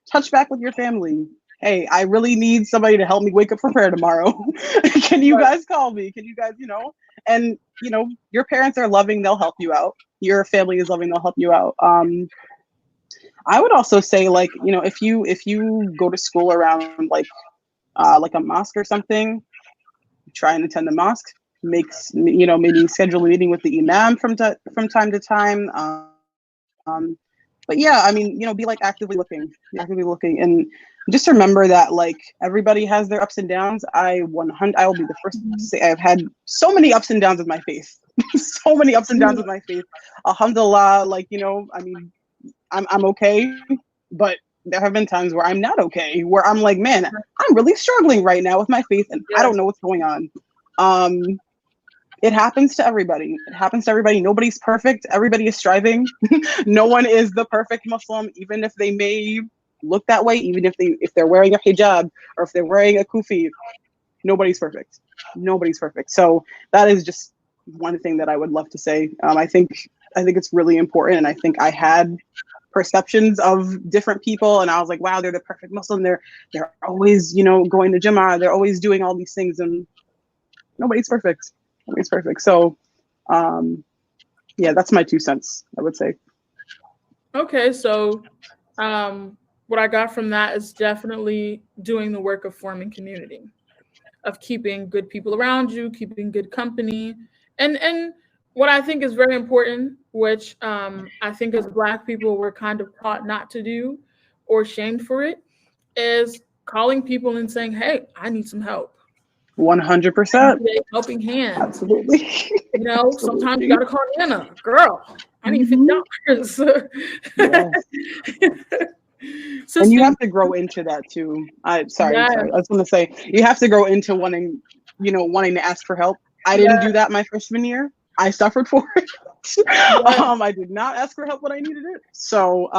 touch back with your family. Hey, I really need somebody to help me wake up for prayer tomorrow. Can you guys call me? Can you guys, you know? And, you know, your parents are loving, they'll help you out. Your family is loving, they'll help you out. I would also say, like, you know, if you go to school around like a mosque or something, try and attend the mosque. You know, maybe schedule a meeting with the imam from time to time. But yeah, I mean, you know, be like actively looking. And just remember that like everybody has their ups and downs. I will be the first to say I've had so many ups and downs with my faith. So many ups and downs with my faith. Alhamdulillah, like, you know, I mean, I'm okay, but there have been times where I'm not okay, where I'm like, man, I'm really struggling right now with my faith and I don't know what's going on. It happens to everybody. It happens to everybody. Nobody's perfect. Everybody is striving. No one is the perfect Muslim, even if they may look that way, even if they're wearing a hijab or if they're wearing a kufi. Nobody's perfect. Nobody's perfect. So that is just one thing that I would love to say. I think it's really important, and I think I had perceptions of different people, and I was like, wow, they're the perfect Muslim. They're always, you know, going to Jama'ah. They're always doing all these things, and nobody's perfect. Nobody's perfect. So, yeah, that's my 2 cents, I would say. Okay, so what I got from that is definitely doing the work of forming community, of keeping good people around you, keeping good company. And what I think is very important, which I think as Black people we're kind of taught not to do or shamed for it, is calling people and saying, hey, I need some help. 100%. Helping hand. Absolutely. You know, sometimes you gotta call Anna, girl, I need $50. Yes. And you have to grow into that too. Sorry. I was gonna say you have to grow into wanting to ask for help. I didn't do that my freshman year. I suffered for it. I did not ask for help when I needed it. So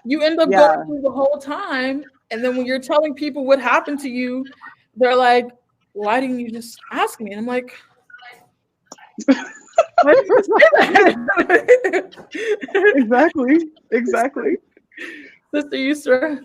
you end up going through the whole time, and then when you're telling people what happened to you, they're like, why didn't you just ask me? And I'm like, Exactly. Sister Yusra.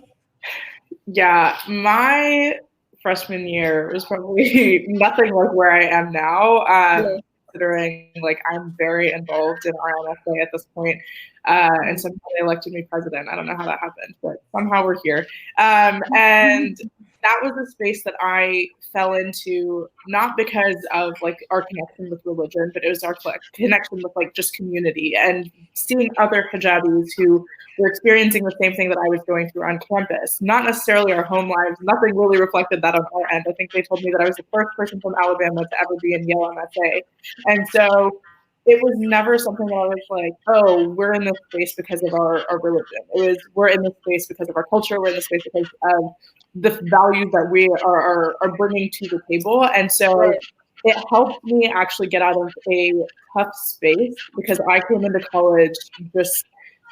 Yeah, my freshman year was probably nothing like where I am now. Considering like I'm very involved in RMSA at this point, and somehow they elected me president. I don't know how that happened, but somehow we're here. And that was a space that I fell into, not because of like our connection with religion, but it was our connection with like just community and seeing other hijabis who were experiencing the same thing that I was going through on campus. Not necessarily our home lives. Nothing really reflected that on our end. I think they told me that I was the first person from Alabama to ever be in Yale MSA. And so it was never something that I was like, oh, we're in this space because of our religion. It was, we're in this space because of our culture. We're in this space because of the values that we are bringing to the table. And so it helped me actually get out of a tough space because I came into college just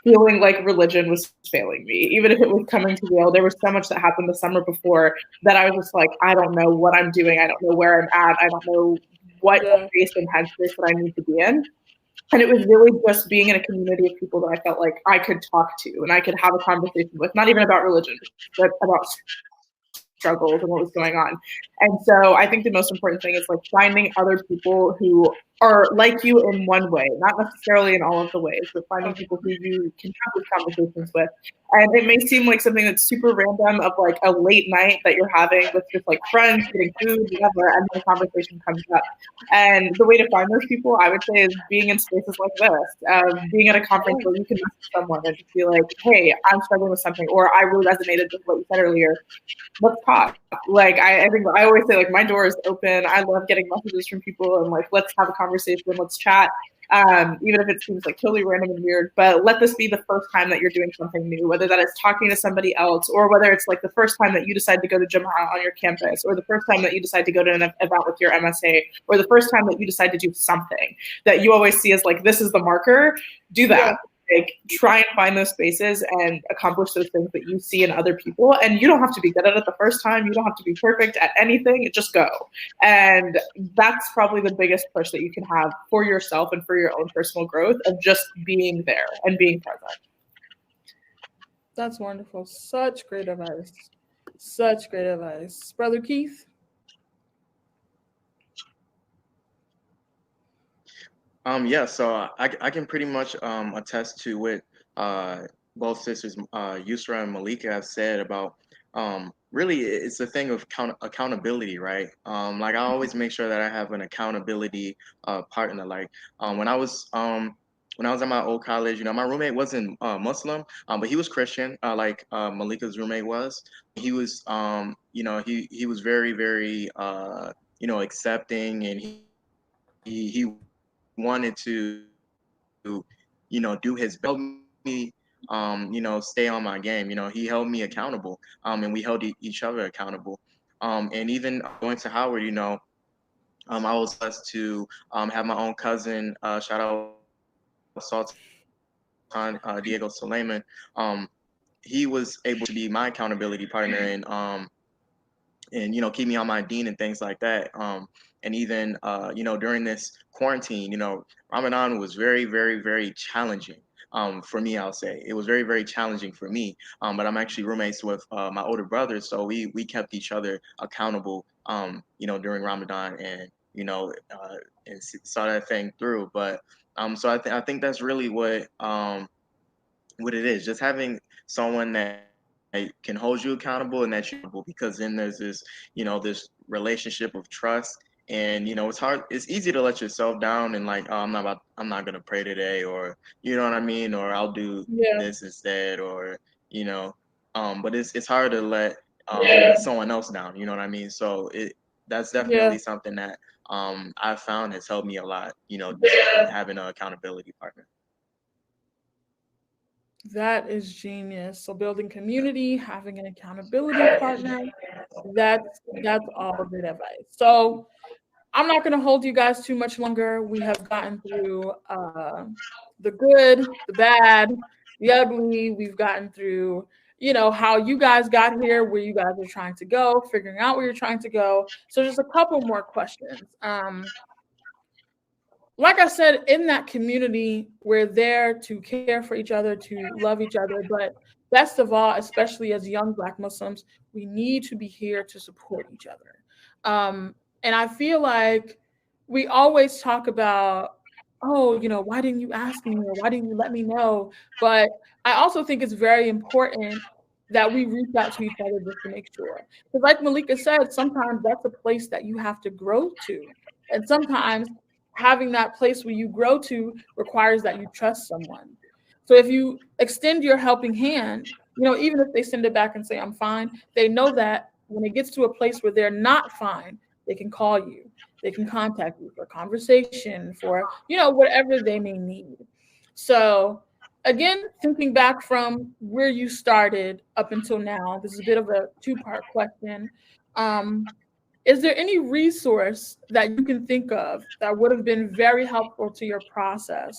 feeling like religion was failing me. Even if it was coming to Yale, there was so much that happened the summer before that I was just like, I don't know what I'm doing. I don't know where I'm at. I don't know what space and headspace that I need to be in. And it was really just being in a community of people that I felt like I could talk to and I could have a conversation with, not even about religion, but about struggles and what was going on. And so I think the most important thing is like finding other people who are like you in one way, not necessarily in all of the ways, but finding people who you can have these conversations with. And it may seem like something that's super random of like a late night that you're having with just like friends, getting food, whatever, and then a conversation comes up. And the way to find those people, I would say, is being in spaces like this, being at a conference where you can message someone and just be like, hey, I'm struggling with something, or I really resonated with what you said earlier. Let's talk. Like, I think I always say, like, my door is open. I love getting messages from people and like, let's have a conversation, let's chat. Even if it seems like totally random and weird, but let this be the first time that you're doing something new, whether that is talking to somebody else or whether it's like the first time that you decide to go to Jama'ah on your campus or the first time that you decide to go to an event with your MSA or the first time that you decide to do something that you always see as like, this is the marker. Do that. Like, try and find those spaces and accomplish those things that you see in other people. And you don't have to be good at it the first time. You don't have to be perfect at anything. Just go. And that's probably the biggest push that you can have for yourself and for your own personal growth of just being there and being present. That's wonderful. Such great advice. Such great advice. Brother Keith? So I can pretty much attest to what both sisters, Yusra and Malika, have said about really it's a thing of accountability, right? Like I always make sure that I have an accountability partner. Like when I was when I was at my old college, my roommate wasn't Muslim, but he was Christian, like Malika's roommate was. He was, he was very, very, accepting, and he wanted to, do his best. Me, stay on my game. He held me accountable, and we held each other accountable. And even going to Howard, I was blessed to have my own cousin. Shout out Sultan Diego Suleiman. He was able to be my accountability partner and keep me on my dean and things like that. And even during this quarantine, Ramadan was very, very, very challenging. For me, I'll say it was very, very challenging for me. But I'm actually roommates with my older brother, so we kept each other accountable. During Ramadan, and saw that thing through. But so I think that's really what it is. Just having someone that can hold you accountable and that you, because then there's this this relationship of trust. And it's hard, it's easy to let yourself down and like, oh, I'm not gonna pray today, or you know what I mean, or I'll do this instead, or but it's hard to let someone else down, you know what I mean. So that's definitely something that I've found has helped me a lot, just having an accountability partner. That is genius. So building community, having an accountability partner, that's all good advice. So I'm not going to hold you guys too much longer. We have gotten through the good, the bad, the ugly. We've gotten through, how you guys got here, where you guys are trying to go, figuring out where you're trying to go. So just a couple more questions. Like I said, in that community, we're there to care for each other, to love each other. But best of all, especially as young Black Muslims, we need to be here to support each other. And I feel like we always talk about, oh, why didn't you ask me, or why didn't you let me know? But I also think it's very important that we reach out to each other just to make sure. Because like Malika said, sometimes that's a place that you have to grow to. And sometimes having that place where you grow to requires that you trust someone. So if you extend your helping hand, even if they send it back and say, I'm fine, they know that when it gets to a place where they're not fine, they can call you, they can contact you for conversation, for, whatever they may need. So again, thinking back from where you started up until now, this is a bit of a two-part question. Is there any resource that you can think of that would have been very helpful to your process?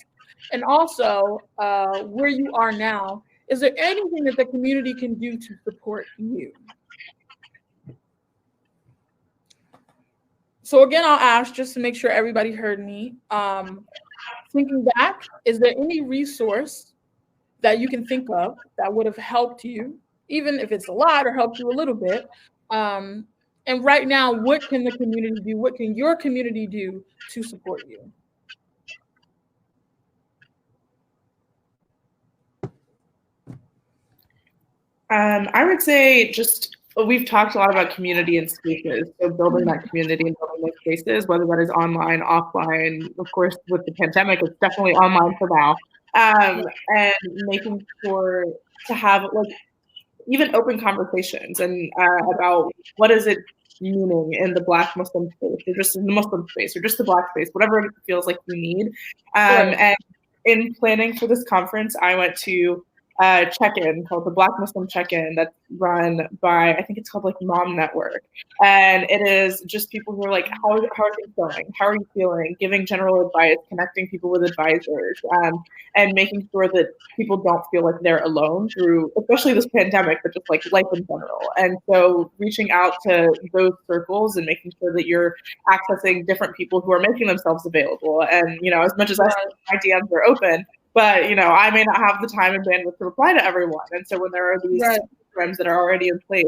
And also, where you are now, is there anything that the community can do to support you? So again, I'll ask just to make sure everybody heard me. Thinking back, is there any resource that you can think of that would have helped you, even if it's a lot or helped you a little bit? And right now, what can the community do? What can your community do to support you? I would say we've talked a lot about community and spaces. So building that community and building those spaces, whether that is online, offline. Of course, with the pandemic, it's definitely online for now. And making sure to have even open conversations and about what is it meaning in the Black Muslim space, or just in the Muslim space, or just the Black space, whatever it feels like you need. And in planning for this conference, I went to check-in called the Black Muslim Check-in that's run by, I think it's called Mom Network. And it is just people who are like, how are things going? How are you feeling? Giving general advice, connecting people with advisors, and making sure that people don't feel like they're alone through, especially this pandemic, but just life in general. And so reaching out to those circles and making sure that you're accessing different people who are making themselves available. And, as much as my DMs are open, but, I may not have the time and bandwidth to reply to everyone. And so when there are these programs that are already in place,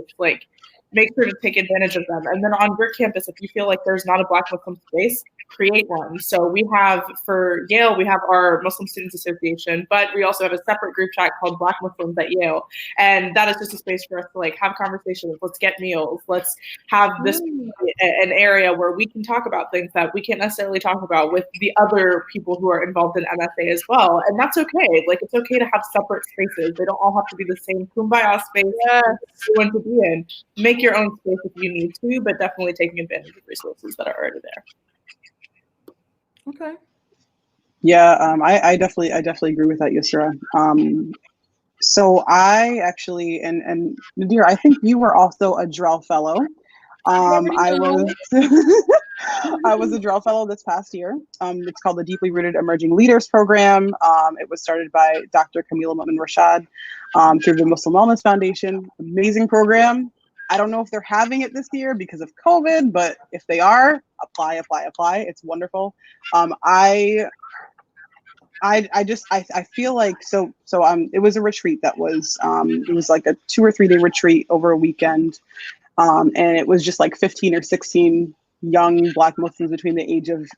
make sure to take advantage of them. And then on your campus, if you feel like there's not a Black Muslim space, create one. So we have, for Yale, we have our Muslim Students Association, but we also have a separate group chat called Black Muslims at Yale. And that is just a space for us to like have conversations. Let's get meals. Let's have this an area where we can talk about things that we can't necessarily talk about with the other people who are involved in MFA as well. And that's okay. Like, it's okay to have separate spaces. They don't all have to be the same kumbaya space you want to be in. Make your own space if you need to, but definitely taking advantage of resources that are already there. Okay. Yeah, I definitely agree with that, Yusra. So I actually, and Nadir, I think you were also a Drell Fellow. I was I was a Drell Fellow this past year. It's called the Deeply Rooted Emerging Leaders Program. It was started by Dr. Kamila Mu'min Rashad through the Muslim Wellness Foundation. Amazing program. I don't know if they're having it this year because of COVID, but if they are, apply. It's wonderful. I feel like it was a retreat that was it was like a 2 or 3 day retreat over a weekend, and it was just like 15 or 16 young Black Muslims between the ages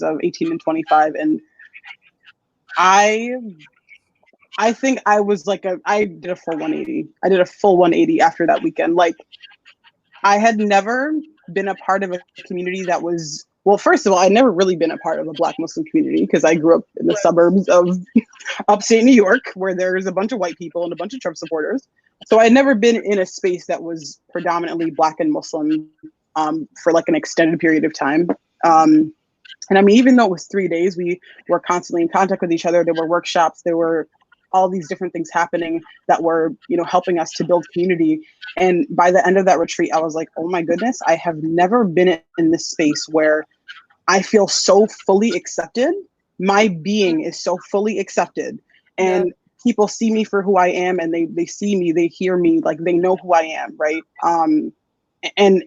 of 18 and 25, and I think I was like I did a full 180. I did a full 180 after that weekend. Like, I had never been a part of a community that was, well, first of all, I'd never really been a part of a Black Muslim community because I grew up in the suburbs of upstate New York, where there's a bunch of white people and a bunch of Trump supporters. So I'd never been in a space that was predominantly Black and Muslim for like an extended period of time. And I mean, even though it was 3 days, we were constantly in contact with each other. There were workshops, there were all these different things happening that were, helping us to build community. And by the end of that retreat, I was like, oh my goodness, I have never been in this space where I feel so fully accepted. My being is so fully accepted, and people see me for who I am, and they see me, they hear me, like they know who I am, right? And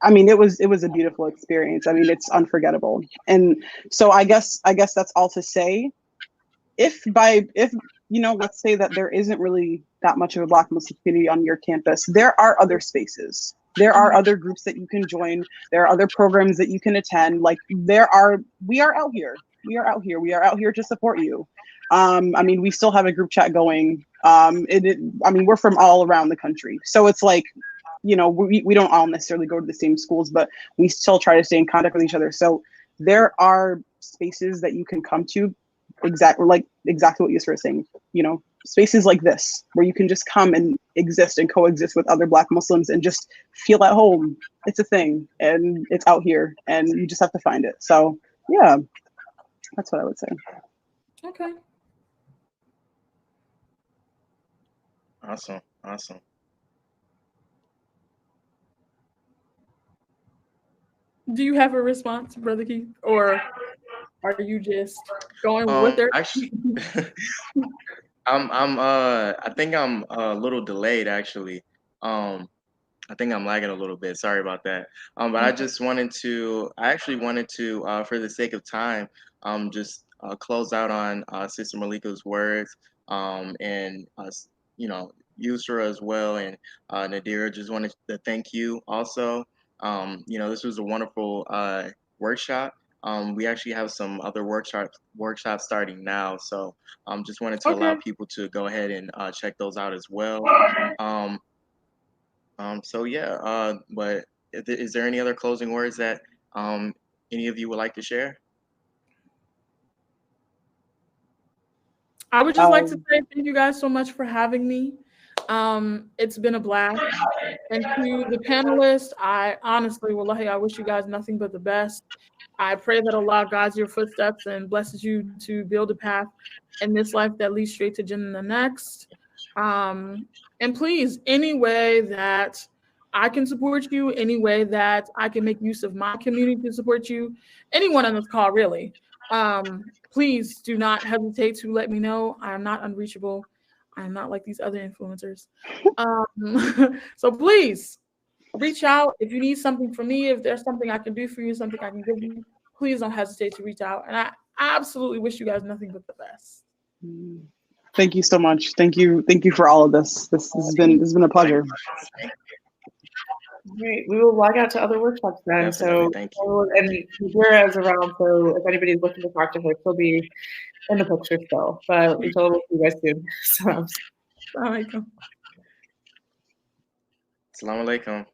I mean, it was a beautiful experience. I mean, it's unforgettable. And so I guess that's all to say. If let's say that there isn't really that much of a Black Muslim community on your campus, there are other spaces. There are other groups that you can join. There are other programs that you can attend. Like, we are out here. We are out here to support you. I mean, we still have a group chat going. We're from all around the country. So it's like, we don't all necessarily go to the same schools, but we still try to stay in contact with each other. So there are spaces that you can come to, exactly what Yusra is saying, spaces like this where you can just come and exist and coexist with other Black Muslims and just feel at home. It's a thing, and it's out here, and you just have to find it. So yeah, that's what I would say. Okay. Awesome. Do you have a response, Brother Keith, or are you just going with it? Actually, I think I'm a little delayed, actually. I think I'm lagging a little bit. Sorry about that. But I actually wanted to, for the sake of time, just close out on Sister Malika's words, and Yusra as well, and Nadira. Just wanted to thank you also. This was a wonderful workshop. We actually have some other workshops starting now, so just wanted to allow people to go ahead and check those out as well. But is there any other closing words that any of you would like to share? I would just like to say thank you guys so much for having me. It's been a blast. And to the panelists, I honestly, wallahi, I wish you guys nothing but the best. I pray that Allah guides your footsteps and blesses you to build a path in this life that leads straight to Jannah in the next. And please, any way that I can support you, any way that I can make use of my community to support you, anyone on this call, really, please do not hesitate to let me know. I am not unreachable. I am not like these other influencers. So please reach out if you need something from me. If there's something I can do for you, something I can give you, please don't hesitate to reach out. And I absolutely wish you guys nothing but the best. Thank you so much. Thank you for all of this. This has been a pleasure. Great. We will log out to other workshops then. Definitely, So, thank you. and Nadira is around, so if anybody's looking to talk to her, she'll be in the picture still. But we'll see you guys soon. So, Assalamu alaikum. Assalamu alaikum.